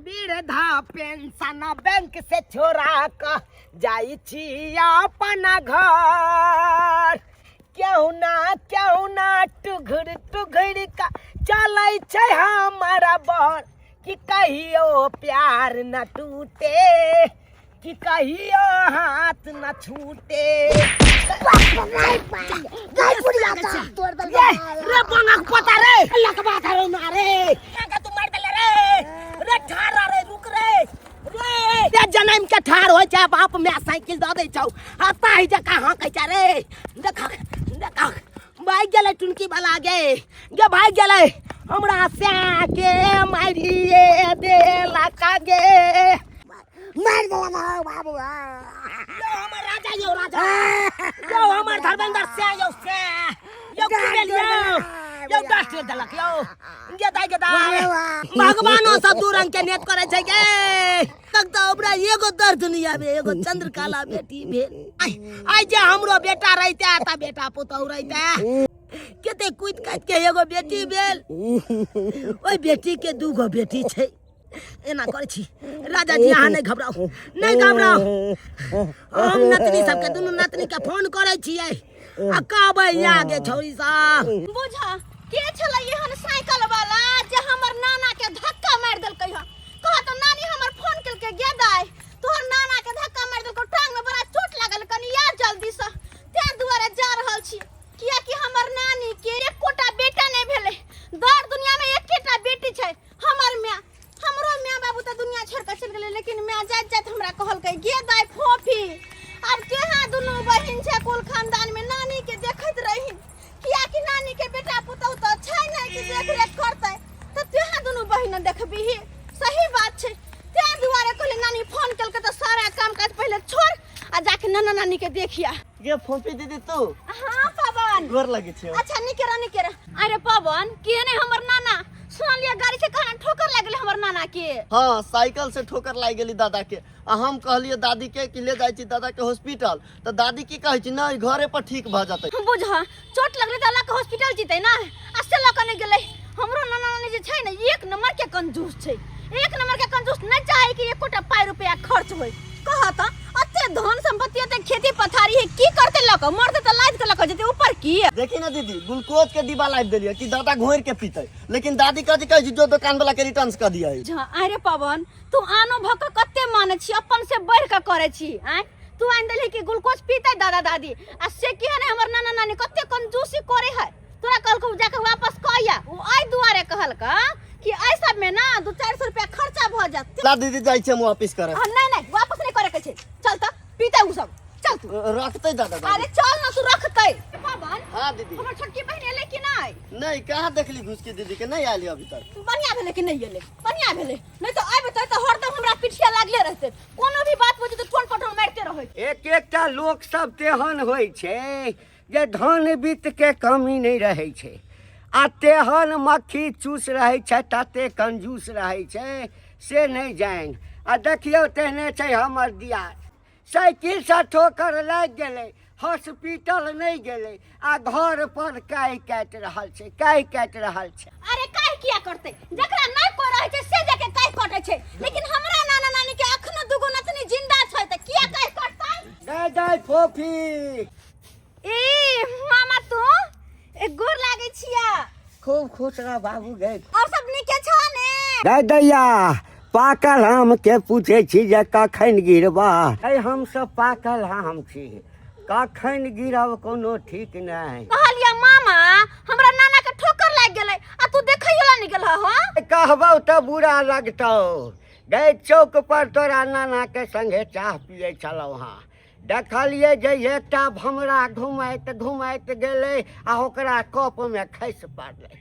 वृद्धा pension bank से छोड़ा कर जाई छी अपना घर। क्यों ना टुघड़ का चलै छै हमारा बर कि कहियो प्यार न टूटे कि कहियो हाथ न छूटे। रे बंगा पता रे अल्लाह के बात रे मारे का तू मार देले रे ठार रे रुक रे जन्म के ठार हो जा बाप में साइकिल द दे छौ आता ही जा कहां कहै रे देख भाई गेले टुनकी वाला गे भाई गेले हमरा से के मारिए दे लाका गे मार देला ना बाबू यो हमर राजा यो हमर धर्मेंद्र से यो यो डाक्टर दलक यो दाई भगवानो सब दू रंग के नेत करे छै गे तक तो ओकरा एगो दर्द नहीं आवे एगो चंद्रकला बेटी भेल आई जे हमरो बेटा रहते त बेटा पुतौ रहते केते कुद काट के एगो बेटी भेल ओई बेटी के दूगो बेटी छै एना करे छी राजा जी अहाँ नहीं घबराओ हम नतनी सबके दुनू नतनी के फोन करे छियै आ कहबै आगे छौरी सा बुझा के छलै एहन साइकिल वाला जे हमर नाना के धक्का मार देलकै ह कह त नानी हमर फोन केलकै गे दाई तोहर नाना के धक्का मार देलकै टांग में बड़ा चोट लागल कनी आ जल्दी से ते दुआरे जा रहल छी किया कि हमर नानी के एकोटा बेटा नहीं भेले दर दुनिया में एकेटा बेटी छै हमर मां हमरो मां बाबू त दुनिया छोड़ के चल गेलै लेकिन मां जात हमरा कहलकै गे दाई फोफी अब केहा दुनू बहिन छै कुल खानदान में नानी के देखैत रही किया कि नानी के बेटा पुतौ त छै नै कि देख रेख करतै त तेहा दुनू बहिन देखबी सही बात छै ते दुआरे कहले नानी फोन केलकै त सारा काम काज पहले छोड़ आ जाके नाना नानी के देखिया गे फोफी दीदी तू हां पवन गोर लगे छै अच्छा निकेरा अरे पवन के ने हमर नाना सुन लिया गाड़ी से खाना ठोकर लाग गेलै हमर नाना के हां साइकिल से ठोकर लाग गेली दादा के आ हम कहलिए दादी के कि ले जाय छी दादा के हॉस्पिटल त दादी की कहै छी नहीं घरे पर ठीक भ जतै बुझा चोट लगले त के हॉस्पिटल जीतै ना आ से लक ने गेलै हमरो नाना नानी जे छै ने एक नंबर के कंजूस छै एक नंबर के कंजूस नहीं चाहे कि एकोटा पाई रुपया खर्च होय कहत अते धन संपत्ति अते खेती पथारी है की करते लक मरते त लाद के लक जते ऊपर की देखी ना दीदी ग्लूकोज के डिब्बा लाद देलिए कि दादा घोर के पीतै लेकिन दादी कहै छी जो दुकान वाला के रिटर्न्स कर दिया अरे पवन तू आनो भक कते माने छी अपन से बढ़ के करे छी तू आन देली कि ग्लूकोज पीतै दादा दादी आ से की है हमर नाना नानी कते कंजूसी करे है तोरा कहलको जाके वापस कहया ओ आई दुआरे कहलका कि आई सब में ना 2-400 रुपया खर्चा भ जात ला दीदी जाय छै हम वापस करे नहीं वापस नहीं करे के छै चल त पीते उ सब चल तू रखतै दादा अरे चल ना तू रखतै पवन हां दीदी हमर छोटकी बहिन एले कि नहीं कहां देखली घुस के दीदी के नहीं आली अभी तक बढ़िया भेले कि नहीं एले बढ़िया भेले नहीं तो आबे त हरदम हमरा पिठिया लागले रहते कोनो भी बात बुझे तो फोन पठन मारते रहे एक लोग सब तेहन होय छै जे धन वित्त के कमी नहीं रहे छै आ तेहन मक्खी चूस रहे छै तते कंजूस रहे छै से नहीं जान आ देखियो तेहने छै हमर दियाद साइकिल से ठोकर लाग गेलै हॉस्पिटल नहीं गेलै आ घर पर काई काट रहल छै अरे काई किया करते जकरा नहीं को रहे छै से जाके काई काटे छै लेकिन हमरा नाना नानी के अखनो दुगो नतनी जिंदा छै त किया काई काटतै दाई फोफी ए मामा तू एक गोर लागे छिया खूब खुश रह बाबू गए और सब नीके छ ने दैया पाकल आम के पूछे छी जे कखन गिरबा हम सब पाकल आम छी कखन गिरब कोनो ठीक नहीं कहलिया मामा हमरा नाना के ठोकर लाग गेलै आ तू देखैला नहीं गेल हो कहबौ त बुरा लगतौ गए चौक पर तोरा नाना के संगे चाह पिए चलौ हां देखलिए जे एकटा भमरा घुमाइत गेले आ ओकरा कप में खैस पड़ले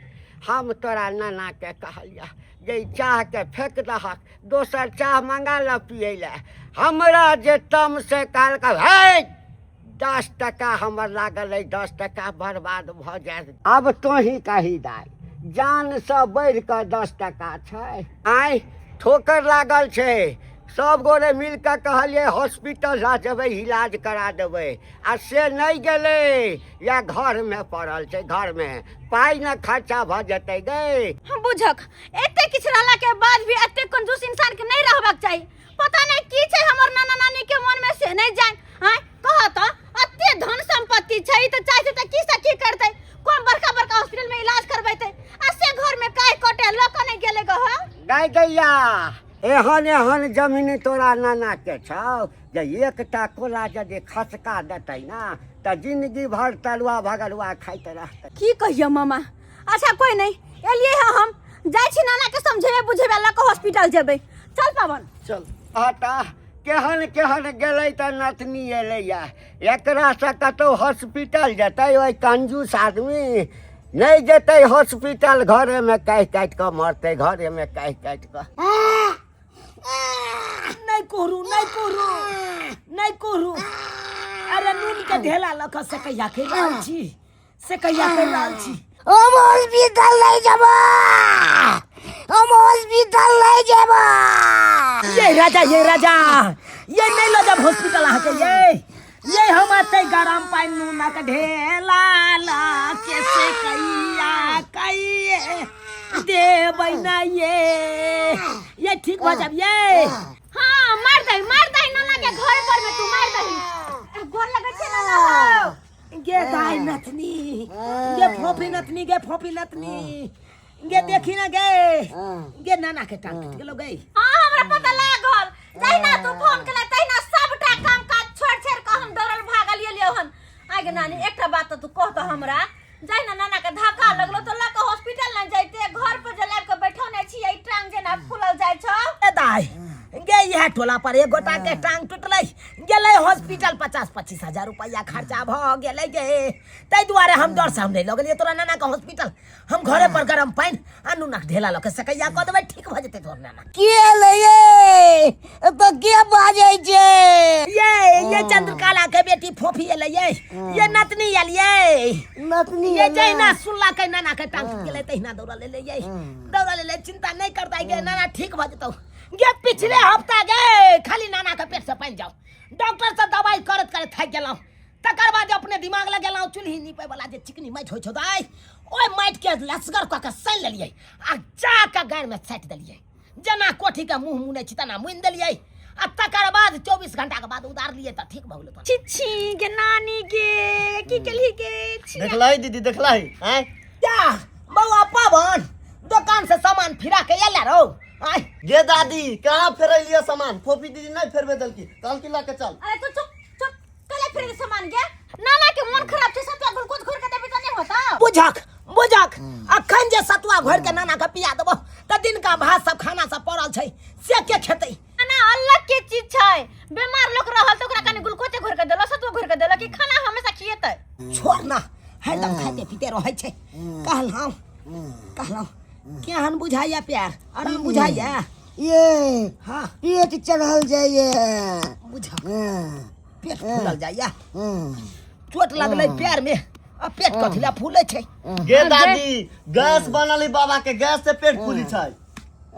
हम तोरा नाना के कहलिया जे चाह के फेंक दहक दोसर चाह मंगा ल पिए ले हमरा जे तम से काल का है 10 टका हमर लागल है 10 टका बर्बाद भ जाए अब तो ही कही दाई जान से बढ़ के 10 टका छै आई ठोकर लागल छै सब गोरे मिल के कहलिए हॉस्पिटल जा जेबै इलाज करा देबै आ से नहीं गेलै या घर में पड़ल छै घर में पाई न खर्चा भ जतै गए हम बुझक एते किछ रहला के बाद भी एते कंजूस इंसान के लैया एहन एहन जमीन तोरा नाना के छौ जे एकटा कोला यदि खसका देतै ना तऽ जिंदगी भर तलुआ भगलुआ खाइत रहतै। की कहियो मामा। अच्छा कोई नहीं, एलिए हम जाय छी नाना के समझेबे बुझेबे ला के हॉस्पिटल जेबै। चल पावन चल। हटा केहन केहन गेलै तऽ नतनी एलैया, एकरा से कतौ हॉस्पिटल जेतै ओइ कंजूस आदमी नहीं जेतै हॉस्पिटल, घरे में काटि काटि कऽ मरतै, घरे में काटि काटि कऽ। नहीं कोहरू नहीं कोहरू। अरे नून के ढेला लख से कहिया के लाल छी, से कहिया के लाल छी। हम हॉस्पिटल नहीं जाबा, हम हॉस्पिटल नहीं जाबा। ये राजा ये नहीं लो जब हॉस्पिटल आ के ये हम आते गरम पानी नूना का ढेला ला कैसे कहिया कहिए देबै ना ये ठीक हो जब ये। हां मार दई नाना के घर पर में तू मार दई। गोर लगे छे नाना। गे गाय नथनी, गे फोफी नथनी गे देखी ना गे नाना के टांग टूट गेलो गे। हां हमरा पता लागल। तैना तू फोन केला तैना सबटा काम काज छोड़ छेड़ के हम डरल भागल लियो हन। आगे नानी एकटा बात तू कह तो हमरा जाय ना नाना के धक्का लगलो तो ला के हॉस्पिटल ना जाइते, घर पर जलाब के बैठौने छी ई टांग जेना फूलल जाय छ। ए दाई गे यह टोला पर एक गोटा के टांग टूटलै, गेलै हॉस्पिटल 50-25 हजार रुपया खर्चा भ गेलै गे। तै दुआरे हम डर से हम नहीं लगलिए तोरा नाना के हॉस्पिटल। हम घरे पर गरम पानी अनु नक ढेला लके सकैया क देबै, ठीक भ जेतै तोर नाना। के ले तो के बाजे छे? ये चंद्रकला के बेटी फोफी एलै ये नतनी एलियै। नतनी ये जैना सुनला के नाना के टांग टूट गेलै तहिना दौड़ा ले चिंता नहीं करता गे, नाना ठीक भ जेतौ गे। पिछले हफ्ता गे खाली नाना के पेट से पानी जाओ, डॉक्टर से दवाई करत करत थक गेलौं। तकर बाद अपने दिमाग लगेलौं चूल्ही नीपे वाला जे चिकनी माटि होइ छौ दाई, ओइ माटि के लसगर क के सान लेलियै आ जा के गाड़ में साटि देलियै। जना कोठी के मुंह मुनै छी तना मुइन देलियै आ तकर बाद 24 घंटा के बाद उतारलियै त ठीक भ गेलै। छिछि गे नानी गे की केलही गे? देखलाई दीदी देखलाई हैं क्या बउआ पावन दुकान से सामान फिरा के एला रो। आय गे दादी कहाँ फेरलिए सामान? फोफी दीदी नहीं फेरबे दलकी, कहल की ला के चल। अरे तू चुप कले फिर सामान गे। नाना के मन खराब छे, सतुआ ग्लूकोज घोर के देबे त नहीं होता। बुझक अखन जे सतुआ घोर के नाना के पिया देबो त दिन का भात सब खाना सब पड़ल छै से के खेतै? खाना अलग के चीज छै। बीमार लोग रहल त ओकरा कनी ग्लूकोज घोर के देलो, सतुआ घोर के देलो कि खाना हमेशा खिएतै। छोड़ ना हरदम खाते पीते रहै छै। कहलौं केहन बुझाइया प्यार, आराम बुझाइया। ये हाँ पेट चढ़ल जाइए। बुझा पेट फूलल जाइया, चोट लगलै पैर में आ पेट कथिला फूलै छै। गे दादी गैस बनल बाबा के, गैस से पेट फूली छै।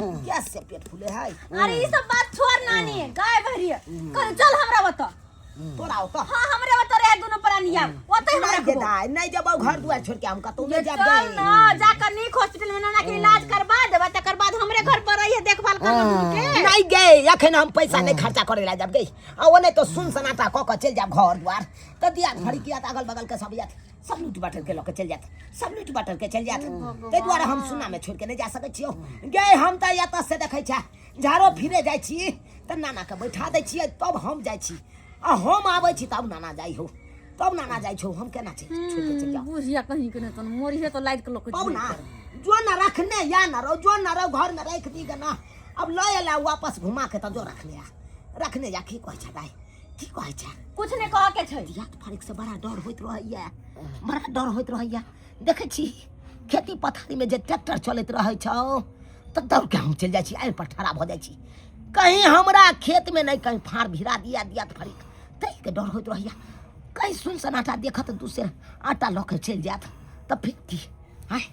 गैस से पेट फूले है? अरे ई सब बात छोड़ नानी, गाय भरिए कल चल हमरा बता। तोरा ओता हां हमरे बता रे दोनों प्राणिया ओते हमरा नहीं खबो। दाई नहीं जब घर दुआर छोड़ के हम कतौ नहीं जाब चल गए। ना जाकर नीक हॉस्पिटल में नाना के इलाज करवा देबा, तकर बाद हमरे घर पर रहिए देखभाल करना के। नहीं गए अखन हम पैसा नहीं खर्चा करे ला जब गई आ ओने तो सुन सनाटा क के चल जाब घर दुआर त दिया भरी किया अगल बगल के सब यात सब लूट बाटर के लोग चल जात, सब लूट बाटर के चल जात। ते द्वारा हम सुना में छोड़ के नहीं जा सकै छियो गए। हम त यात से देखै छ झारो फिरे जाय छी त नाना के बैठा दै छियै तब हम जाय छी आ हम आबै छी तब नाना जाई हो, तब नाना जाय छौ हम केना छै छोड़ के चल जाओ। बुझिया कहीं के न तो मोरी है तो लाइट के लोग पाऊ ना जो ना रखने या ना रो जो ना रो घर में रख दी ना अब ले एला वापस घुमा के त जो रखने जा की कहै छ दाई की कहै छ? कुछ नहीं कह के छै। यात फरिक से बड़ा डर होइत रहैया, बड़ा डर होइत रहैया। देखै छी खेती पथारी में जे ट्रैक्टर चलैत रहै छौ त दौड़ के हम चल जाय छी, आइ पर ठड़ा भ जाय छी। कहीं हमरा खेत में नहीं कहीं फाड़ भिरा दिया फरिक तै के डर होइत रहैया। कहीं सुन सनाटा देखत दूसरे आटा लके चल जात त फिर की हाय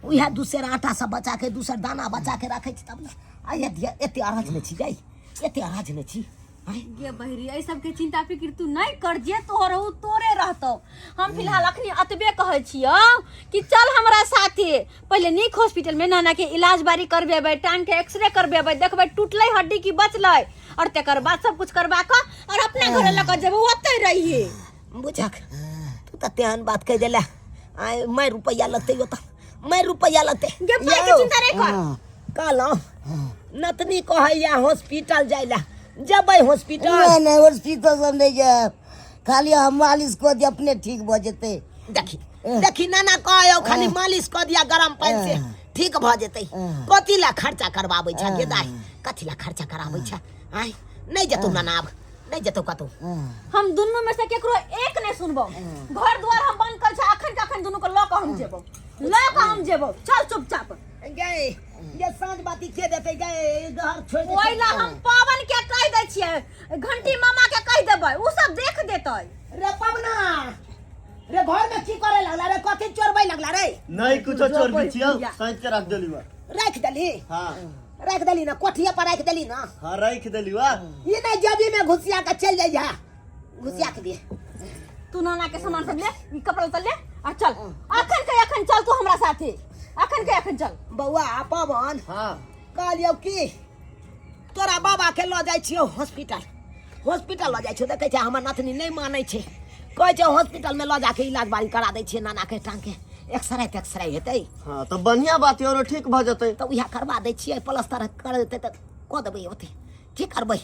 उहे दूसरे आटा सब बचा के दूसर दाना बचा के रखे छी तब आइ एते अराज में छी गई, एते अराज में छी। गे बहरी ए सब के चिंता फिक्र तू नहीं कर, जे तोहर हो तोरे रहतो। हम फिलहाल अखनी अतबे कहै छियो कि चल हमरा साथे पहले नीक हॉस्पिटल में नाना के इलाज बारी करबेबै, टांग के एक्सरे करबेबै, देखबै टूटलै हड्डी की बचलै और तकर बाद सब कुछ करबा के और अपना घर लक जेबै ओतै रहिए। बुझक तू त तेहन बात कह देला आइ मैं रुपया लगते ओत मैं रुपया लगते गे पाई के चिंता नहीं कर। कहलौं नतनी कहैया हॉस्पिटल जाय ला जबै हॉस्पिटल नहीं हॉस्पिटल सब नहीं जाए खाली हम मालिश को दे अपने ठीक भ जेते देखी देखी नाना कहयो खाली मालिश क दिया गरम पानी से ठीक भ जेतै कथि ला खर्चा करबाबै छ गे दाई कथि ला खर्चा कराबै छ आय नहीं जतौ नाना अब नहीं जतौ कतौ हम दुनू में से केकरो एक नहीं सुनबो घर द्वार हम बंद कर छ अखन कखन दुनू को ल के हम जेबो चल चुपचाप गए ये सांझ बाती के देते गए घर छोड़ दे ओइला हम पावन के कह दै छियै घंटी मामा के कह देबै उ सब देख देतै रे पवना रे घर में की करे लगला रे कथि चोरबै लगला रे नहीं कुछो चोर भी छियो साइज के रख देली बा रख देली हां रख देली ना कोठिया पर रख देली ना हां रख देली बा ये नहीं जबी में घुसिया के चल जाई जा घुसिया के दे तू नाना के सामान सब ले ई कपड़ा उतर ले आ चल अखन चल तू हमरा साथे अखन चल बौआ पवन हां कहलियो की तोरा बाबा के ल जाय छियो हॉस्पिटल ल जाय छियो देखे छ हमर नातनी नहीं मानै छै कहै छै हॉस्पिटल में ल जाके इलाज बारी करा दै छियै नाना के टांग के एक्सरे हेतै हां तो बढ़िया बात है और ठीक भ जतै तो उहा करवा दै छियै प्लास्टर कर देतै त क देबै ओते ठीक करबै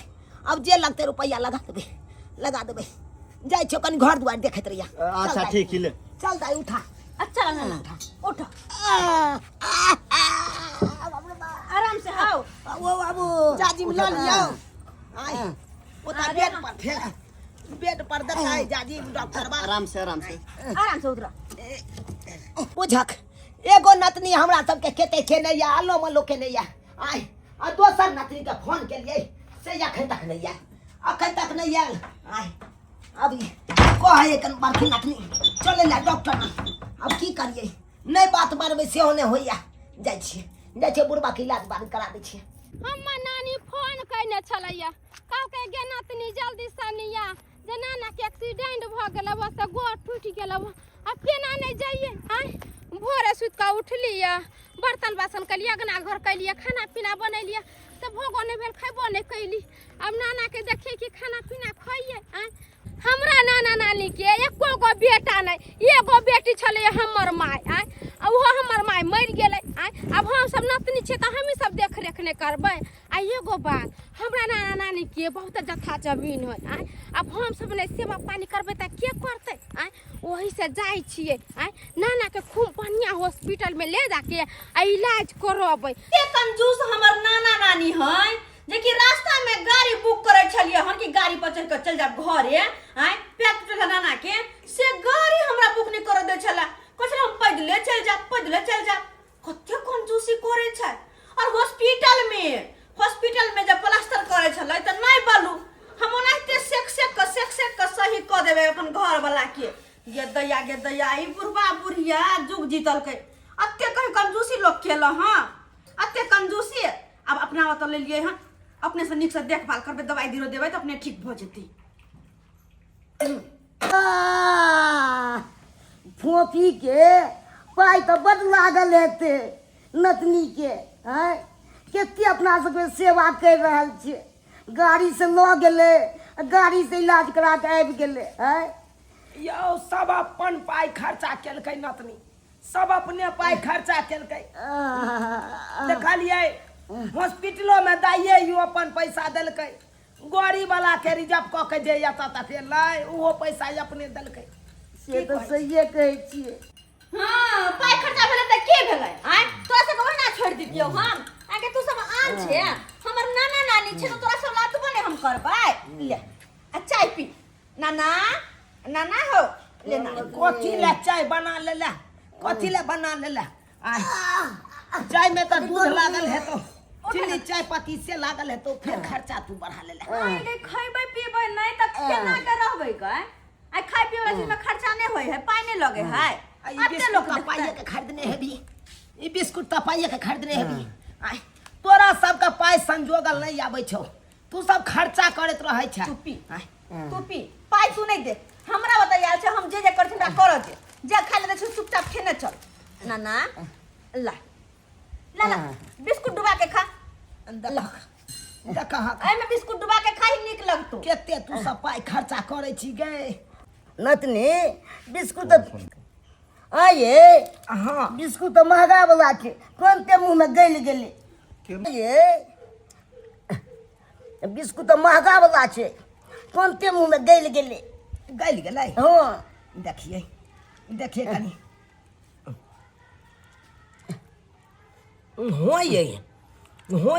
अब जे लगतै रुपैया लगा देबै जाय छियो कनी घर दुआर देखैत रहिया अच्छा ठीक ले चल दाई उठा अच्छा नाना उठ आराम से आओ वो बाबू जाजी में ल लियो आय ओता बेड पर देखाई जाजी डॉक्टर बा आराम से उतर बुझक एगो नतनी हमरा सबके खेते के नहीं या आलो मलो के नहीं या आय आ दोसर नतनी के फोन के लिए से अखन तक नहीं आयल आय अभी कहे कन बड़की नतनी चले ला डॉक्टर अब की करिए नहीं बात मारबे से होने होइया जाय छिए बुढ़बा के इलाज बारी करा दै छिए हमर नानी फोन कइने छलैया कहलकै गे नातनी जल्दी सनिया जे नाना के एक्सीडेंट भ गेल बस गोड़ टूट गेल आ केना नहीं जाइए आय भोरे सुत के उठलिया बर्तन बासन कलिया अगना घर कलिया खाना पीना बनैलिया त भोगो नहीं भेल खैबो नहीं कैली अब नाना के देखिए कि खाना पीना खाइए आय हमरा नाना नानी के एको गो बेटा नहीं एगो बेटी छले हमर माय आय अब वो हमर माय मर गेलै आय अब हम सब नतनी छे त हम सब देख रेख ने करबै आ एगो बात हमरा नाना नानी के बहुत जथा जमीन है आय अब हम सब ने सेवा पानी करबै त के करतै आय ओही से जाय छिए आय नाना के खूब बढ़िया हॉस्पिटल में ले जाके आ इलाज करबै के कंजूस हमर नाना नानी है जेकि रास्ता में गाड़ी बुक करे छलिए हन कि गाड़ी पर चढ़ के चल जा घरे आय पैक टूटल नाना के से गाड़ी हमरा बुक नहीं कर दे छला कहै हम पैदले चल जा कते कंजूसी करे छै और हॉस्पिटल में जब प्लास्टर करे छलै त नहीं बालू हम ओनाते सेक के सही क देबे अपन घर वाला के गे दैया ई बुढ़बा बुढ़िया जुग जीतल के अते कहीं कंजूसी लोग केला हां अते कंजूसी अब अपना तो ले लिए हां अपने से निक से देखभाल करबे दवाई दिरो देबे त अपने ठीक भ जेतै फोफी के पाई तो बड़ लागल हेते नतनी के हैं कते अपना सबके सेवा कर रहल छिए गाड़ी से ल गेले गाड़ी से इलाज करा के आबि गेले हैं यो सब अपन पाई खर्चा केलकै नतनी सब अपने पाई खर्चा केलकै देखलिए हॉस्पिटलो में दाइए यू अपन पैसा देलकै गाड़ी वाला के रिजर्व क के जे यता त फेर लाई ओहो पैसा अपने देलकै से तो सहिए कहै छिए हां पाई खर्चा भेले त के भेलै आय तोरा सब ओहिना छोड़ दितियौ हम आके तू सब आन छे हमर नाना नानी छे तोरा सब लातबो ने हम करबै ले आ चाय पी नाना हो ले ना कथी ले चाय बना लेला कथी ले बना लेला आय चाय में त दूध लागल है तो चीनी चाय पत्ती से लागल है तो फिर खर्चा तू बढ़ा लेला आय खैबै पीबै नहीं त केना के रहबै गय आय खाय पीबै चीज में खर्चा नहीं होय है पाई नहीं लगे है अते लोग पाइए के खरीदने है भी ई बिस्कुट त पाइए के खरीदने है भी आय तोरा सब का पाई संजोगल नहीं आबै छौ तू सब खर्चा करत रहै छ तू पी पाई तू नहीं दे हमरा बताया छै हम जे करथिन हमरा कर दे जे खा ले छै चुपचाप खेने चल नाना ला बिस्कुट डुबा के खा कहा आई में बिस्कुट डुबा के खाई निक लगतो केते तू सब पाई खर्चा करे छी गे नतनी बिस्कुट आये हां बिस्कुट तो महंगा वाला छे कोन के मुंह में गल गेले ये बिस्कुट तो महंगा वाला छे तुरंते मुंह में गल गेले गल गेलै हाँ देखिए देखिए कनी हो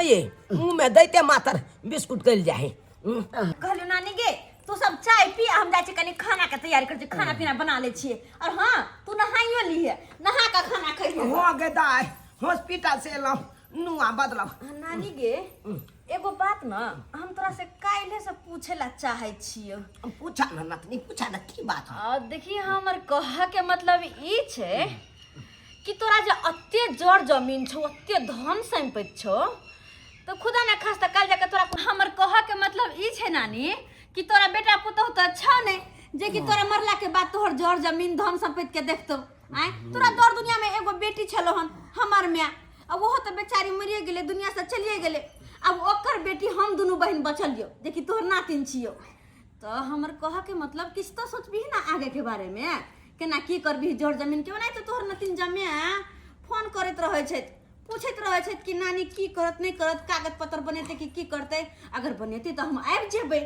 ये मुंह में दैते मातर बिस्कुट गल जाए कहलू नानी गे तू सब चाय पी हम जाए कनी खाना के तैयारी कर खाना पीना बना ले छिए और हाँ तू नहाइयो लीहे नहा का खाना खइहे हो गे दाय हॉस्पिटल से एलौ नुआ बदलौ नानी गे एगो बात ना हम तोरा से काल्हे से पूछे ला चाहे छियो पूछा ना नतनी पूछा ना की बात है देखिए हमर कह के मतलब ई छे कि तोरा जे अत्ते जड़ जमीन छो अत्ते धन संपत्ति छो तो खुदा ना खास काल जाके तोरा हमर कह के मतलब ई छे नानी कि तोरा बेटा पुतहु तो अच्छा ने जे कि तोरा मरला के बाद तोहर जड़ जमीन धन संपत्ति के देखतो आय तोरा दौर दुनिया में एगो बेटी छलो हन हमर मां अब वो तो बेचारी मरिए गेले दुनिया से चलिए गेले अब ओकर बेटी हम दोनों बहन बचलियो जे कि तोहर नातिन छियो तो हमर कह के मतलब किछ तो सोचबी ना आगे के बारे में केना की करबी जड़ जमीन के नहीं तो तोहर नातिन जमे फोन करत रहे छै पूछत रहे छै कि नानी की करत नहीं करत कागज पत्र बनेते कि करते अगर बनेते तो हम आबि जेबै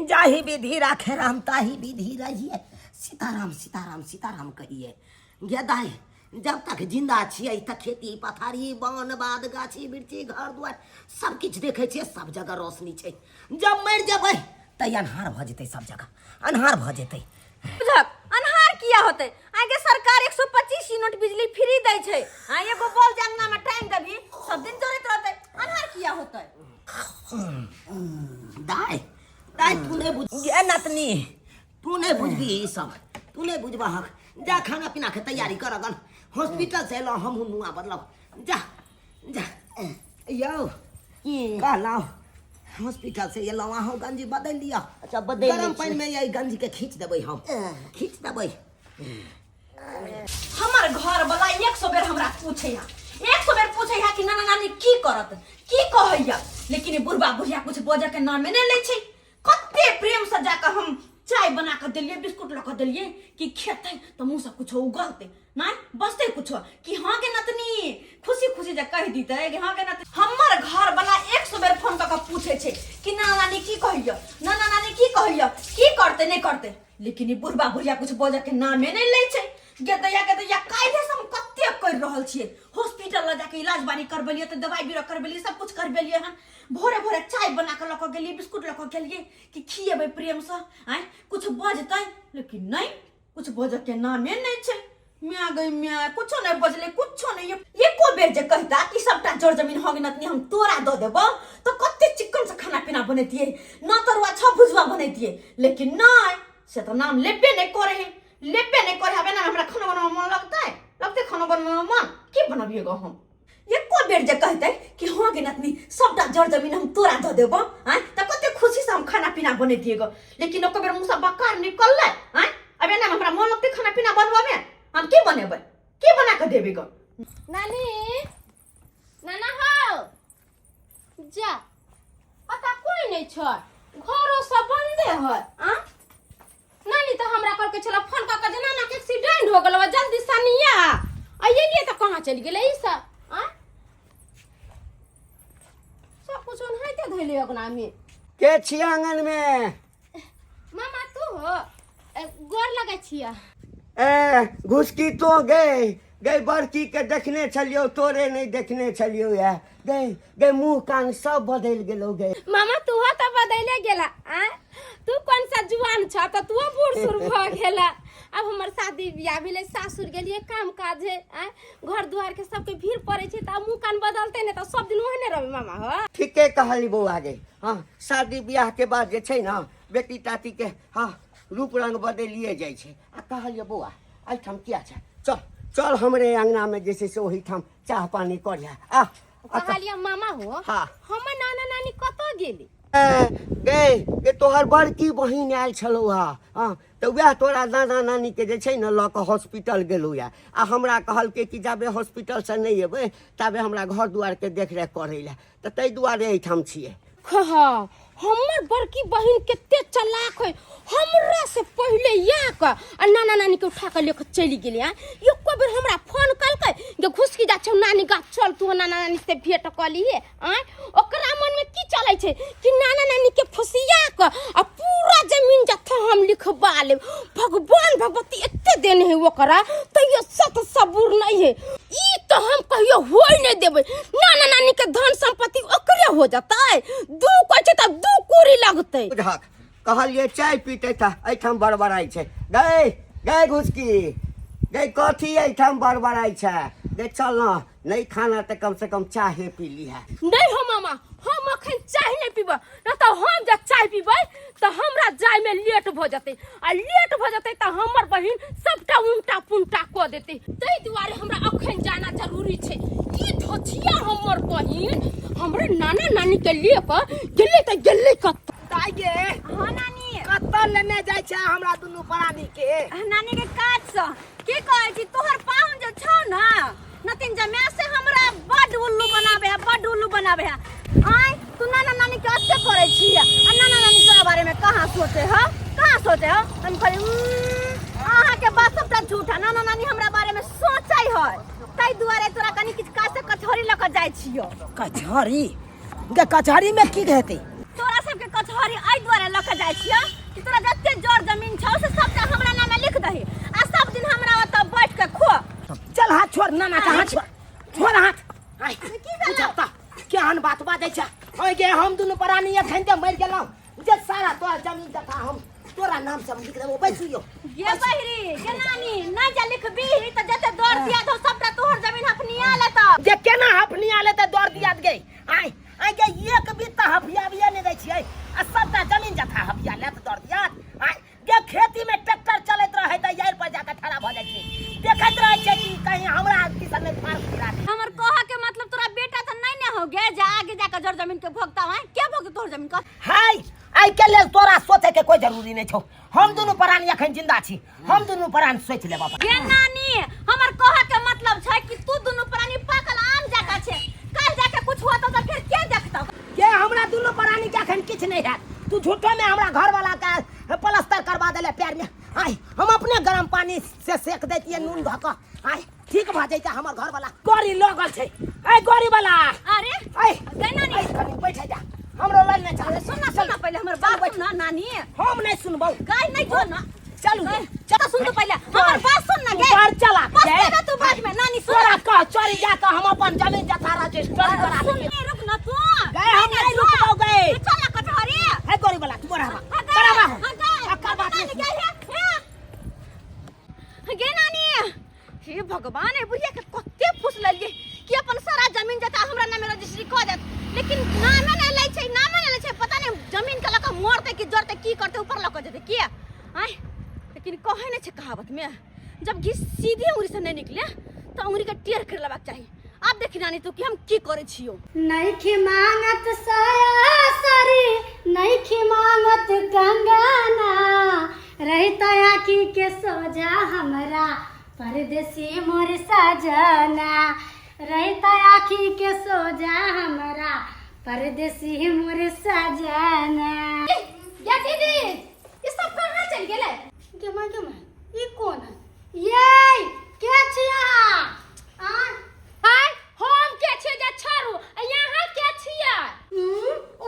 जाही विधि राखे राम ताही विधि रहिए सीताराम सीताराम सीताराम कहिए गे दाई जब तक जिंदा छियै तक खेती पथारी वन बाध गाछी वृक्षी घर दुआर सब किछु देखे छियै सब जगह रोशनी छै जब मरि जेबै तऽ अन्हार भऽ जेतै सब जगह अन्हार भऽ जेतै बुझक अन्हार किया होते आगे सरकार 125 यूनिट बिजली फ्री दै छै आ एगो बॉल जंगना में टाइम देबी सब दिन जरत रहते अन्हार किया होते दाई दाई तू नहीं बुझ गे नतनी तू नहीं बुझबी ई सब तू नहीं बुझबहक जा खाना पीना के तैयारी कर अगन हॉस्पिटल से एलौ हम नुआ बदलब जा जा यौ कहलौ हॉस्पिटल से एलौ अहाँ गंजी बदल लिया अच्छा बदल गरम पानी में यही गंजी के खींच देबै हम खींच देबै हमर घर वाला 100 बेर हमरा पूछे या 100 बेर पूछे या कि नाना नानी की करत की कहैया लेकिन ई बुढ़बा बुढ़िया कुछ बोझ के नामे नहीं लै छै कते प्रेम से जाकर हम चाय बना कर दिलिए बिस्कुट लगा दिलिए कि खेते तो मुंह से कुछ उगलते नहीं बसते कुछ कि हाँ के नतनी खुशी खुशी जा कह दीते कि हाँ के नतनी हमर घर वाला 100 बेर फोन कर पूछे छे कि नाना नानी की कहियो नाना नानी की कहियो की करते नहीं करते लेकिन ई बुढ़बा बुढ़िया कुछ बोझ के नामे नहीं लै छै गे दैया काल्हे से हम कते कर रहल छिए हॉस्पिटल ल जाके इलाज बानी करबेलिए तो दवाई बीरो करबेलिए सब कुछ करबेलिए हन भोरे भोरे चाय बना के लक गेलिए बिस्कुट लक गेलिए कि खिएबै प्रेम से आय कुछ बजतै लेकिन नहीं कुछ बज के नामे नहीं छै मैं गई मैं कुछ नहीं बजले कुछ नहीं एको बेर जे कहता कि सबटा जड़ जमीन हो गनतनी हम तोरा द देबो तो कते चिकन से खाना पीना बनैतिए ना तरुआ छ भुजवा बनैतिए लेकिन नहीं से तो नाम लेबे नहीं करे हबे ना हमरा खाना बनावे मन लगते खाना बनवे में मन की बनबिएगा हम एको बेर जे कहते कि हाँ गे नतनी सबटा जड़ जमीन हम तोरा द देबो हैं त कते खुशी से हम खाना पीना बनैतिएगा लेकिन ओकर बेर मुंह से बकार निकलले हैं अबे ना हमरा मन लगते खाना पीना बनवा में हम की बनेबै की बना के देबे गो नानी नाना हो जा पता कोई नहीं छ घरो सब बंदे है आ नानी तो हमरा करके चला फोन कर के नाना के एक्सीडेंट हो गेल जल्दी सनिया आइए लिए तो कहां चल गेले ई सब आ सब कुछ ओनहाइते धइले ओकरा में के छी आंगन में मामा तू हो गोर लगे छिया ए घुसकी तो गई बड़की के देखने छलियो तोरे नहीं देखने छलियो या गई मुंह कान सब बदल गेलो गई मामा तू हो तो बदले गेला आ तू कौन सा जुआन छ तो तू बूढ़ सुर भ गेला अब हमर शादी बियाह भेले सासुर गेलिए काम काज है घर दुआर के सबके भीड़ पड़े छै त मुंह कान बदलते ने तो सब दिन ओहने रहबे मामा हो ठीके कहली बौआ गे हाँ शादी ब्याह के बाद जे छै ना बेटी टाटी के हाँ रूप रंग बदलिए जाइ छै आ कहलिए बौआ एहिठाम किया छै चल हमरे अंगना में जैसे से वही ठाम चाह पानी करिया आ कहलिए मामा हो हाँ हमर नाना नानी कत गेली गे तोहर बड़की बहिन आयल छलौ हाँ तो वह तोरा नाना नानी के जे छै न लऽ कऽ हॉस्पिटल गेलौ या आ हमरा कहलकै कि जाबे हॉस्पिटल से नहीं एबै ताबे हमरा घर दुआर के देख रेख करै लए तऽ ताहि दुआरे एहिठाम छियै हमर बड़की बहिन केते चलाक है हमरा से पहले या का नाना नानी के उठा के लेके चली गेली एको बेर हमरा फोन कलकै जे घुसकी जा छ नानी गा चल तू नाना नानी से भेंट क लीहे ओकरा मन में की चलै छे कि नाना नानी के फुसिया क आ पूरा जमीन जत्था हम लिखवा ले। भगवान भगवती एते देने है ओकरा तैयो सत सबूर नहीं है। ई तो हम कहियो होई नहीं देबे। नाना नानी के धन संपत्ति ओकरे हो जाता। दू कहै छै त दू कोरी लगतै। बुझक कहलिए चाय पीते था एठाम बड़बड़ाई छे। गए गए घुसकी गए कथी एठाम बड़बड़ाई छे। दे चल ना नहीं खाना तो कम से कम चाय पी ली है। नहीं हो मामा हम अखन चाय नहीं पीबा ना तो हम जब चाय पीबै तो हमरा जाय में लेट भ जते आ लेट भ जते तो हमर बहिन सबटा उल्टा पुल्टा क देते। तै दुआरे हमरा अखन जाना जरूरी छे। ई धोछिया हमर बहिन हमरे नाना नानी के लिए क गेले त गेले कत ताइए हां नानी कत्ता लेने जाय छै हमरा दुनू प्राणी के। नानी के काज स की कहै छी तोहर पाहुन जे छौ ना नतिन जमे से हमरा बड उल्लू बनाबे है। आय तू नाना नानी के अत्ते करे छी आ नाना नानी तोरा बारे में कहां सोचे हो हम कहली आहा के बात सबटा झूठा। नाना नानी हमरा बारे में सोचै है तै दुआरे तोरा कनी किछ काज से कचहरी ल क जाय छियो। कचहरी गे कचहरी में की हेतै? तोरा सबके कचहरी आई द्वारा ल क जाय छियो कि तोरा जत्ते जड़ जमीन छौ से सबटा हमरा नाम लिख दही आ सब दिन हमरा ओतऽ बैठ के खो। चल हाथ छोड़ नाना का हाथ छोड़ हाथ। आय की भेलै? बुझता केहन बात बाजै छै। ओए गे हम दुनू प्राणी एखन ते मर गेलौ जे सारा तोरा जमीन जथा हम तोरा नाम से लिख देबो। बैसियो ये बहिरी के नानी न जा लिखबी त जते दौड़ दिया दो सबटा तोहर जमीन हफनिया लेता। जे केना हफनिया लेते दौड़ दिया गे। आय आय गे एक बित्ता हफियाबिया ने दै छियै आ सबटा जमीन जथा हफिया लेत दौड़ दिया। आय गे खेती में ट्रैक्टर चलैत रहै त यार पर जाके ठड़ा भ जाइ छै। देखैत रहै छै कि कहीं हमरा किसान में फार गिरा दे। हमर कहा के मतलब तोरा बेटा त नहीं ने हो गे जे आगे जाके जड़ जमीन के भोगता है। के भोग तोहर जमीन का? हाय आय के लेल तोरा सोचे के कोई जरूरी नहीं छौ। हम दुनू प्राणी अखन जिंदा छी। हम दुनू प्राणी सोच ले बाबा। गे नानी हमर कहा के मतलब छै कि तू दुनू प्राणी पाकल आम जाका छै। कल जाके कुछ हुआ तो फिर के देखता? के हमरा दुनू प्राणी के अखन किछ नहीं है। तू झूठो में हमरा घर वाला का प्लास्टर करवा देले पैर में। आय हम अपने गरम पानी से सेक देतिए नून धक। आय ठीक भ जैते हमर घर वाला। गोरी लगल छै। ए गोरी वाला अरे आय गे नानी आय कनी बैठ जा। हमरो लाइन में चल। सुना पहले हमर बात सुन ना नानी। हम नहीं सुनबो। गाय नहीं जो ना चलू चल सुन तो पहले हमर बात सुन ना गे। ऊपर चला बस ना तू बात में नानी सुन। तोरा कह चोरी जाके हम अपन जमीन जथा रजिस्टर करा सुन देबे। नहीं रुक ना तू। गए हम नहीं रुकबो गए। चल कटहरी है गोरी वाला तू बराबर अक्का बात नहीं। गे नानी हे भगवान है बुढ़िया के कत्ते फुस ललिए कि अपन सारा जमीन जता हमरा नाम रजिस्ट्री क देत लेकिन नामे नहीं लै छै। नामे नहीं लै छै पता नहीं जमीन के लक मोड़ते कि जोड़ते की करते ऊपर लक जेते के आय। लेकिन कहे नहीं छै कहावत में जब घी सीधी उंगली से नहीं निकले तो उंगली के टेढ़ कर लेबाक चाहिए। अब देखी नानी तू कि हम की करे छियो। नइखे मांगत साया सारी नइखे मांगत कंगना रहता आखी के सोजा हमरा परदेसी मोर सजना रहता आखी के सोजा हमरा परदेसी मोर सजना। या दीदी ये सब कहां चल गेले? गेमा ई कौन है? ये के छिया? हाय हम के छे जे छारू यहाँ के छिया?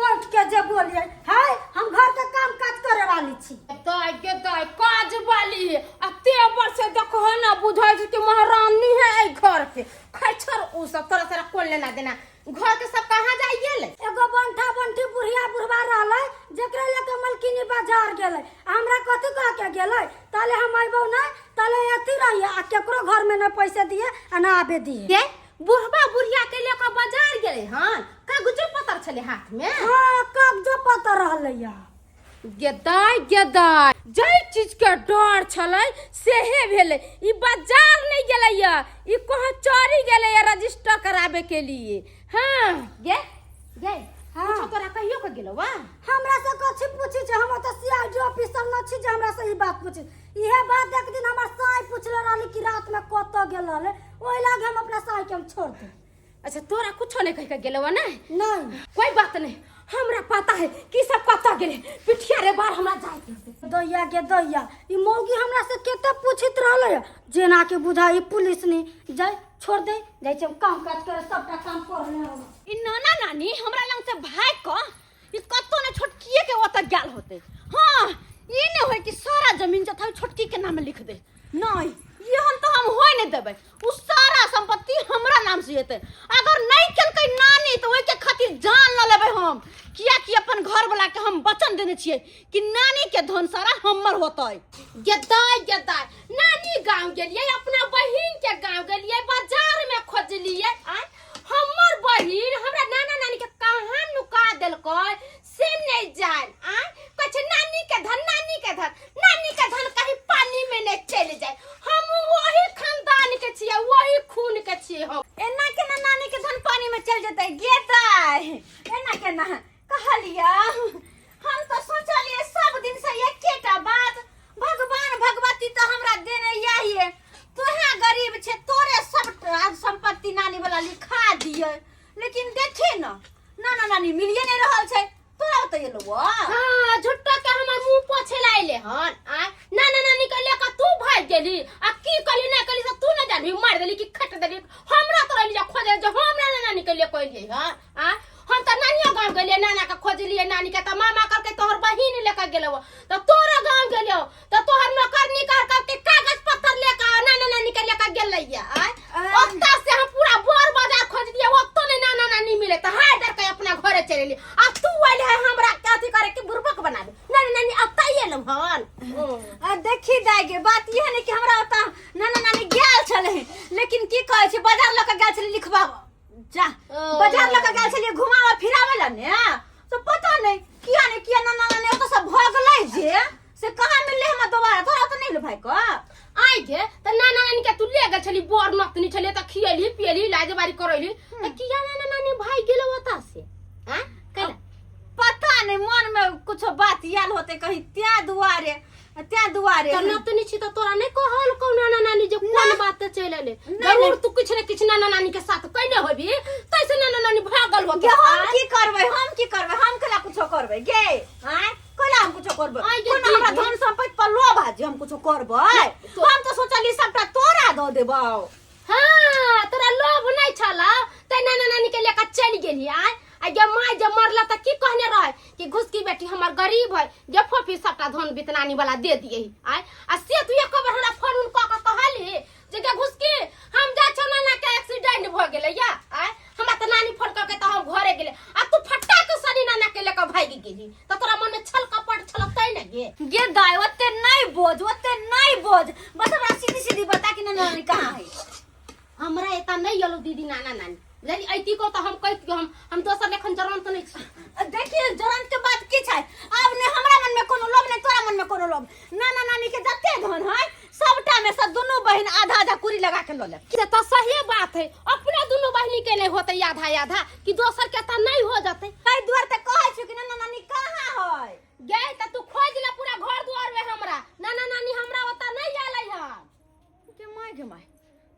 उठ के जे बोलिए हाय हम घर के काम काज करे वाली छी। दाई काज वाली है आ तेवर से देखो ना बुझाई छै कि महारानी है ए घर के। खैछर उ सब तोरा सारा कोन लेना देना। घर के सब कहां जाई गेले? एगो बंठा बंठी बुढ़िया बुढ़वा रहले जेकरा लेके मलकिनी बाजार गेले। हमरा कथि कह के गेले ताले हम आइबो ना ताले एती रहिए आ केकरो घर में ना पैसे दिए आ ना आबे दिए। के बुढ़वा बुढ़िया के लेके बाजार गेले हन कागज पत्तर छले हाथ में। हां कागज पत्तर रहले या गेदाई जय चीज के डर छलै सेहे भेले। ई बाजार नहीं गेलै या ई कहां चोरी गेलै या रजिस्टर कराबे के लिए। हां गे हाँ। कुछ तोरा कहियो के गेलो वा? हमरा से कछि पूछी छ हम त सीआईडी ऑफिसर न छी जे हमरा से ई बात पूछी। इहे बात एक दिन हमर साई पूछले रहली कि रात में कत गेल रहले ओइ लागे हम अपना साई के हम छोड़ दे। अच्छा तोरा कुछ नहीं कह के गेलो वा? नहीं कोई बात नहीं हमरा पता है कि सब कत गेले। पिठिया रे बार हमरा जाय के दैया के दैया ई मौगी हमरा से केते पूछित रहले जेना के बुझाई पुलिस ने जाय छोड़ दे जाय छै काम काज करे सबटा काम कर ले। इ नाना नानी हमरा लंग से भाग क गेल होते। हाँ ये नहीं हो कि सारा जमीन जथा छोटकी के नाम लिख दे, नहीं ये हम तो हम होय नहीं देबे। उ सारा संपत्ति हमरा नाम से हेते। अगर नहीं केलकै नानी तो ओइ के खातिर जान ल लेबे हम, किया कि अपन घर वाला के हम वचन देने छिए कि नानी के धन सारा हमर होतै। गेदाय गेदाय नानी गांव गेलिए, अपना बहिन के गांव गेलिए, बाजार में खोजलिए। आय हमर बहिन हमरा नाना नानी के कहां नुका देलकै से नहीं जान। आय कछ नानी के धन, नानी के धन, नानी के धन कहीं पानी में नहीं चल जाए। हम वही खानदान के छिए, वही खून के छिए। हम एना के ना नानी के धन पानी में चल जतै गेदाय, एना के ना कहलिया। हम तो सोचलिए सब दिन से एकेटा बात, भगवान भगवती तो हमरा देने यही है। तोहे गरीब छे, तोरे सब संपत्ति नानी वाला लिखा दिए, लेकिन देखे ना नाना नानी मिलिए नहीं रहल छे। तोरा बताइए लो हां झुट्टा के हमर मुंह पोछे लाइले हन। आय नाना नानी के लेका तू भाग गेली, आ की कली ना कली से तू न जानी, मार देली कि खट देली। हमरा तो रहली जा खोजे जो हम नाना नानी के ले कोइली। हां आ हम त नानिया गांव गेलिए, नाना के खोजलिए, नानी के त मामा करके तोहर बहिन लेके गेलो, त तोरा गांव गेलियो त तोहर नौकरनी करके कागज पत्तर लेके नाना नानी के लेके गेलैया। आय ओत्ता से हम पूरा बोर बाजार खोज दिए, ओत्तो नहीं नाना नानी मिले त हाय डर के अपना घरे चलेली। आ तू आइले है हमरा कथि करे के बुरबक बना दे। नाना नानी अतैये न भन देखी दाइगे बात ये है कि हमरा ओता नाना नानी गेल छले, लेकिन की कहै छै बाजार लके गेल छले लिखबाब जा, बाजार लके गेल छले घुमावे फिरावे ला ने, तो पता नहीं किया नाना नानी ओता से भगलै जे से कहां मिलले हम दोबारा। तोरा तो नहीं ले भाई को आई गे त नाना नानी के तू ले गेल छली, बोर नतनी छले त खियली पियली लाजबारी करैली, त किया नाना नानी भाई गेलो ओता से। हां कहला पता नहीं मन में कुछ बात याल होते कहीं त्या दुआरे त नतनी छी त तोरा नहीं कहल को नाना नानी जे कोन बात चलेले। जरूर तू कुछ न कुछ नाना नानी के साथ कैले होबी, तैसे नाना नानी भागल हो। हम की करबै हम कला कुछ करबै गे। हां कला हम कुछ करबै, कोन हमरा धन संपत्ति पर लोभ आ जे हम कुछ करबै। हम तो सोचली सबटा तोरा द देबौ। हां तोरा लोभ नहीं छला त नाना नानी के लेके चल गेली। आय आगे माय जब मरला त की कहने रहे कि घुसकी बेटी हमर गरीब है, जे फोफी सबटा धन बितनानी वाला दे दिए। आय आ से तू एक बार हमरा फोन उन क कहली जे गे घुसकी हम जा छ नाना के एक्सीडेंट भ गेलै या। आय हमरा त नानी फोन करके त हम घरे गेले, आ तू फट्टा के सनी नाना के लेके भागी गेली, त तोरा मन में छल कपट छलकतै न गे दाई ओते नहीं बोझ बस हमरा सीधी सीधी बता कि नाना नानी कहां है। हमरा एता नहीं यलो दीदी नाना नानी जदी ऐती को त हम कह के हम दोसर लेखन जरन त नहीं छी। देखिए जरन के बात की छै, अब ने हमरा मन में कोनो लोभ ने तोरा मन में कोनो लोभ। नाना नानी के जत्ते धन है सबटा में से दोनों बहन आधा आधा कुरी लगा के ल ले। से त सही बात है, अपने दोनों बहिनी के नहीं होते आधा आधा कि दोसर के त नहीं हो जाते। कई द्वार त कहै छी कि नाना नानी कहां है गे त तू खोज ले पूरा घर द्वार में हमरा नाना नानी हमरा ओता नहीं आलै है। के माय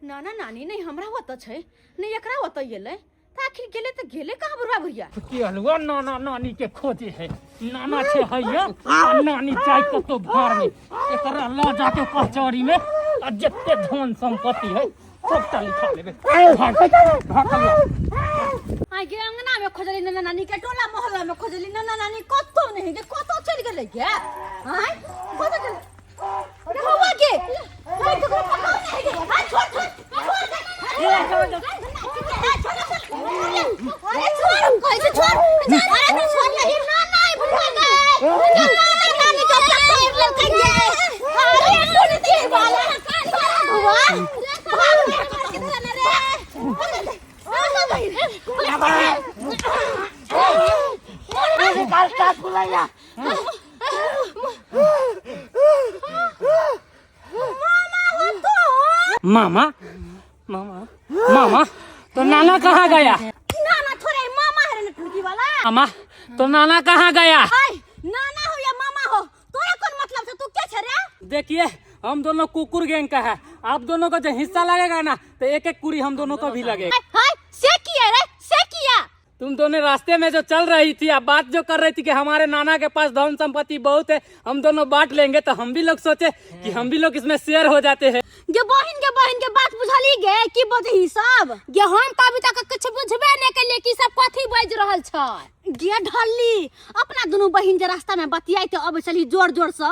नाना नानी नहीं हमरा होता छै नहीं एकरा होता गेलै त आखिर गेले त गेले कहां बुढ़वा भैया की हलवा नाना नानी के खोजे है। नाना छे हैया नानी जाय के तो घर में एकरा ला जाके कचहरी में आ जत्ते धन संपत्ति है सबटा लिखा लेबे। आई गे अंगना में खोजली नाना नानी के, टोला मोहल्ला में खोजली नाना नानी कतो नहीं गे, कतो चल गेलै गे। हां कतो चल अरे होवा गे हाय तो पकड़ नहीं गे। हां छोड़ अरे छोड़ कैसे छोड़ अरे तो छोड़ नहीं ना नहीं भूल गए नाना नानी का पकड़ लेके गए। अरे तूने दे वाला हुआ कितना रे निकाल साथ बुलाया मामा मामा मामा तो नाना कहाँ गया? नाना थोड़े मामा है ना टुकी वाला। मामा तो नाना कहाँ गया? हाय नाना हो या मामा हो तोरा कौन मतलब से तू क्या छरे? देखिए हम दोनों कुकुर गैंग का है, आप दोनों को जो हिस्सा लगेगा ना तो एक एक कुरी हम दोनों को भी लगेगा। हाय से किया रे से किया तुम दोनों रास्ते में जो चल रही थी, आप बात जो कर रही थी कि हमारे नाना के पास धन संपत्ति बहुत है, हम दोनों बांट लेंगे, तो हम भी लोग सोचे कि हम भी लोग इसमें शेयर हो जाते हैं। गे बहिन के बात बुझली गे की बतही सब गे हम तो अभी तक कुछ बुझबे नहीं केलिए कि सब कथी बाज रहल छ। गे ढल्ली अपना दोनों बहिन जे रास्ता में बतियाई तो अब चली जोर जोर से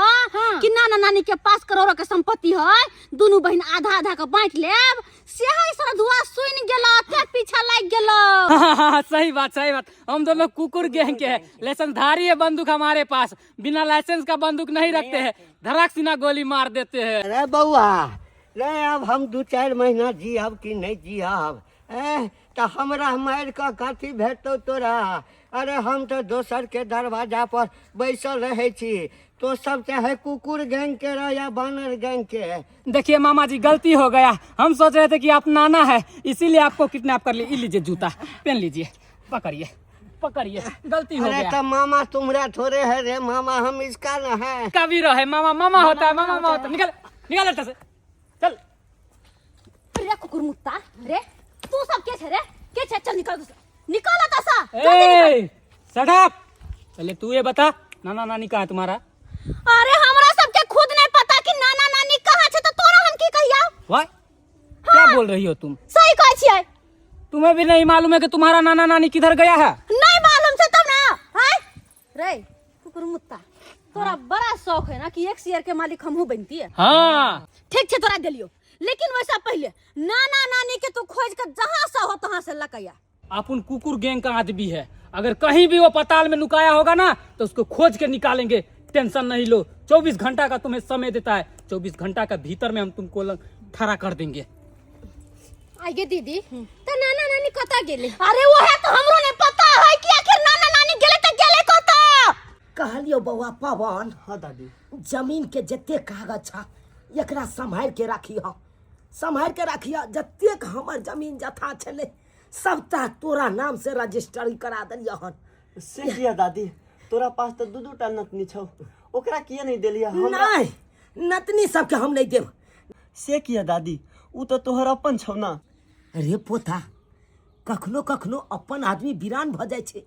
कि नाना नानी के 5 करोड़ के संपत्ति है, दोनों बहिन आधा आधा के बांट लेब, से है सरधुआ सुन गेला ते पीछा लग गेलो। सही बात हम दोनों कुकुर गैंग के हैं, लाइसेंसधारी है बंदूक हमारे पास, बिना लाइसेंस का बंदूक नहीं रखते हैं, धड़क सीना गोली मार देते हैं। अरे बउआ रे अब हम 2-4 महीना जियब कि नहीं जियब तो हमरा मार का काठी भेटो तोरा। अरे हम तो दोसर के दरवाजा पर बैसल रहे छी, तो सब चाहे कुकुर गैंग के रह या बानर गैंग के। देखिए मामा जी गलती हो गया, हम सोच रहे थे कि आप नाना है इसीलिए आपको किडनैप कर लिए। लीजिए जूता पहन लीजिए, पकड़िए गलती हो अरे गया। तो मामा तुम्हारा थोड़े है रे, मामा हम इसका न है। कबीर है मामा होता है, मामा होता है। निकल अट्टा से चल। रे कुकुर मुत्ता रे तू सब के छे रे के छे, चल निकल आता सा। ए शट अप, पहले तू ये बता नाना नानी कहाँ है तुम्हारा? अरे हमरा सबके खुद नहीं पता कि नाना नानी कहाँ छे, तो तोरा हम की कहिया? वाह क्या बोल रही हो तुम? सही कहै छियै। तुम्हें भी नहीं मालूम है कि तुम्हारा नाना नानी किधर गया है? नहीं मालूम से तब ना हाय रे कुकुर मुत्ता, तोरा बड़ा शौक है ना कि एक शेयर के मालिक हमहू बनती है। हाँ ठीक छे तोरा दिलियो, लेकिन वैसा पहले नाना नानी के तू खोज के जहां से हो तहां से लकैया। अपन कुकुर गैंग का आदमी है, अगर कहीं भी वो पताल में लुकाया होगा ना तो उसको खोज के निकालेंगे, टेंशन नहीं लो। 24 घंटा का तुम्हें समय देता है, 24 घंटा का भीतर में हम तुमको ठहरा कर देंगे। आगे दीदी तो नाना नानी कता गेले? अरे वो है तो हमरो नहीं पता है कि आखिर नाना नानी गेले त गेले कता। कहलियो बउआ पवन, हाँ दादी। जमीन के जते कागज छ एकरा संभाल के राखियो, संभाल के राखियो। जतेक हमर जमीन जथा छले सबटा तोरा नाम से रजिस्ट्री करा देलियो हन। से किया दादी, तोरा पास तो 2-2 नतनी छौ, ओकरा किया नहीं देलिया? नहीं नतनी सबके हम नहीं देब। से किया दादी, उ तो तोहर अपन छौ ना। अरे पोता कखनो कखनो अपन आदमी वीरान भ जाय छे,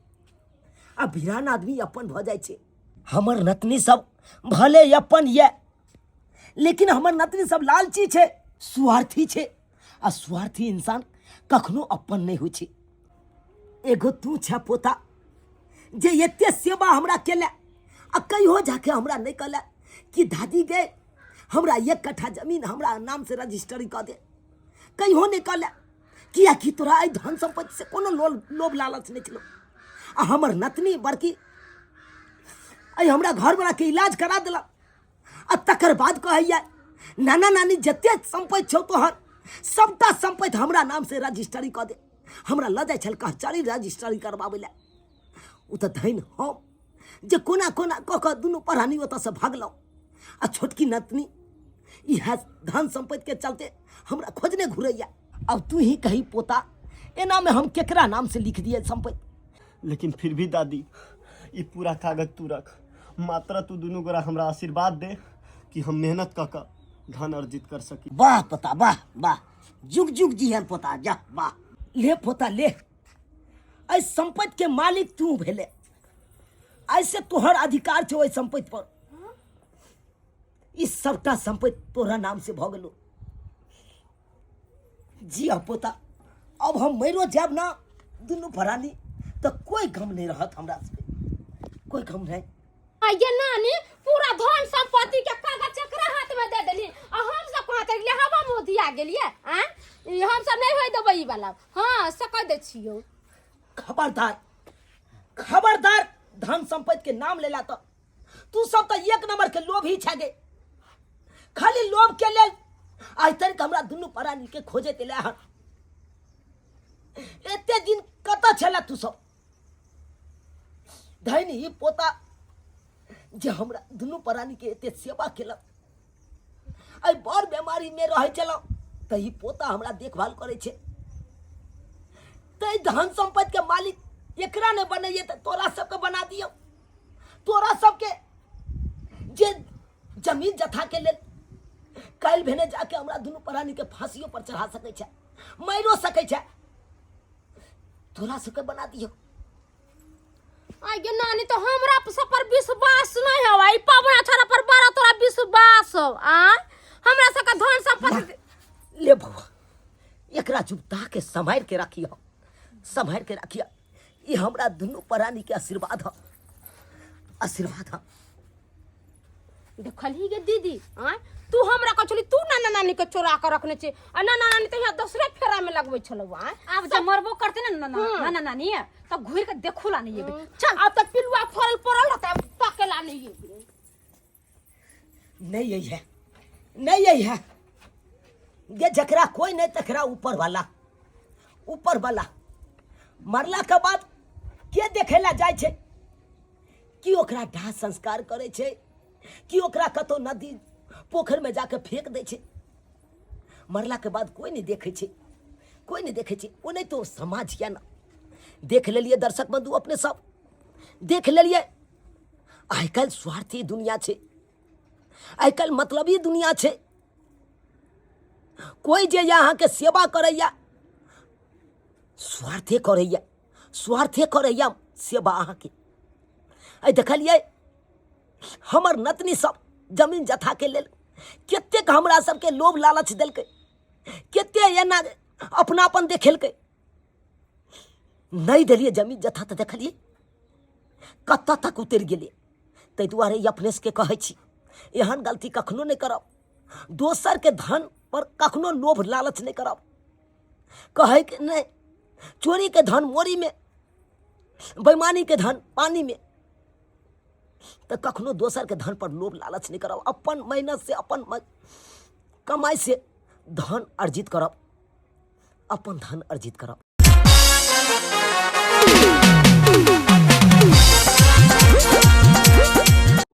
आ वीरान आदमी अपन भ जाय छे। हमर नतनी सब भले अपन ये, लेकिन हमर नतनी सब लालची छे, स्वार्थी छे, आ स्वार्थी इंसान कखनो अपन नहीं होइ छे। एगो तू छे पोता जे एते सेवा हमरा केले, आ कहियो जाके हमरा नहीं कहले कि दादी गे हमरा 1 कट्ठा जमीन हमरा नाम से रजिस्ट्री कर दे। कहियो नहीं कहले किया कि तोरा आई धन संपत्ति से कोनो लोभ लालच नहीं छलो। आ हमर नतनी बड़की आई हमरा घर वाला के इलाज करा दिला, आ तकर बाद कहैया नाना नानी जते संपत्ति छौ तोहर सबटा संपत्ति हमरा नाम से रजिस्ट्री कर दे। हमरा ल जाय छल कचहरी रजिस्ट्री करबाबै ले। उ त धैन हम जे कोना कोना क क दुनू पढ़ानी ओतऽ से भागलौ, आ छोटकी नतनी इह धन संपत्ति के चलते हमरा खोजने घुरैया। अब तू ही कही पोता एना में हम केकरा नाम से लिख दिए संपत्ति? लेकिन फिर भी दादी ये पूरा कागज तू रख, मात्र तू दोनों गोरा हमरा आशीर्वाद दे कि हम मेहनत कर धन अर्जित कर सकी। वाह पोता वाह वाह, जुग जुग जिहन पोता जा वाह। ले पोता ले, ऐ संपत्ति के मालिक तू भेले, ऐसे तोहर अधिकार छो ओइ संपत्ति पर। इस सबटा संपत्ति तोरा नाम से भ गेलो। जी पोता अब हम मरो जाब ना दुनू परानी तो कोई गम नहीं रहत हमरा से, कोई गम नहीं। ये नानी पूरा धन संपत्ति के कागज चकरा हाथ में दे देली, आ हम सब कहां तक ले हवा मुंह दिया गेलिए। हम सब नहीं होय देबै ई वाला। हां सकै दे छियो। खबरदार खबरदार, धन संपत्ति के नाम लेला तो तू सब तो 1 नंबर के लोभ ही छगे। खाली लोभ के लेल आज तक हमरा दुनू परानी के खोजे तेले हन। एते दिन कत छला तू सब? धैनी ही पोता जे हमरा दुनू परानी के एते सेवा केलक, आई बड़ बीमारी में रहे चलो त ही पोता हमरा देखभाल करे छे। त धन संपत्ति के मालिक एकरा ने बनैये त तोरा सबके बना दियो। तोरा सबके जे जमीन जथा के लेल काल भेने जाके हमरा दुनू परानी के फांसियों पर चढ़ा सकै छै, मारो सकै छै, तोरा सबके बना दियो। आगे नानी तो हमरा सब पर विश्वास नहीं हवा, ई पावना छोरा पर बड़ा तोरा विश्वास हो। हमरा सबका धन संपत्ति संभाल के रखियो, संभाल के रखियो। ये हमरा दुनू प्राणी के आशीर्वाद है, आशीर्वाद है। देखली गे दीदी, आय तू हमरा कछली तू नाना नानी के चोरा के रखने छे, आ नाना नानी तो यहाँ दूसरे फेरा में लगबै छलो। आय अब जब मरबो करते ना नाना नानी तब घूर के देखूला नहीं ये। चल अब तक पिलुआ फरल पड़ल रहता है, ताकेला नहीं ये। नहीं यही है, नहीं यही है। ये जकरा कोई नहीं तकरा ऊपर वाला, ऊपर वाला मरला के बाद के देखेला जाय छे, कि ओकरा दाह संस्कार करे छे, कि ओकरा कतो नदी पोखर में जाके फेंक दे छे। मरला के बाद कोई नहीं देखे छे, कोई नहीं देखे छे। वो नहीं तो समाज या ना देख लेलिए दर्शक बंधु, अपने सब देख लेलिए। आजकल स्वार्थी दुनिया छे, आजकल मतलबी दुनिया छे। कोई जे यहाँ के सेवा करैया स्वार्थे करैया, स्वार्थे करैया सेवा अहाँ के। आई देखलिए हमर नतनी सब जमीन जथा के लेल कतेक हमरा सबके लोभ लालच देलकै, कते एना अपनापन देखेलकै। नहीं देलिए जमीन जथा तो देखलिए कत तक उतर गेलिए। ताहि दुआरे अपने के कहै छी एहन गलती कखनो नहीं करब, दोसर के धन पर कखनो लोभ लालच नहीं करब। कहे के नहीं चोरी के धन मोरी में, बेईमानी के धन पानी में, तो कखनो दोसर के धन पर लोभ लालच नहीं करब। अपन मेहनत से, अपन कमाई से धन अर्जित करब, अपन धन अर्जित करब।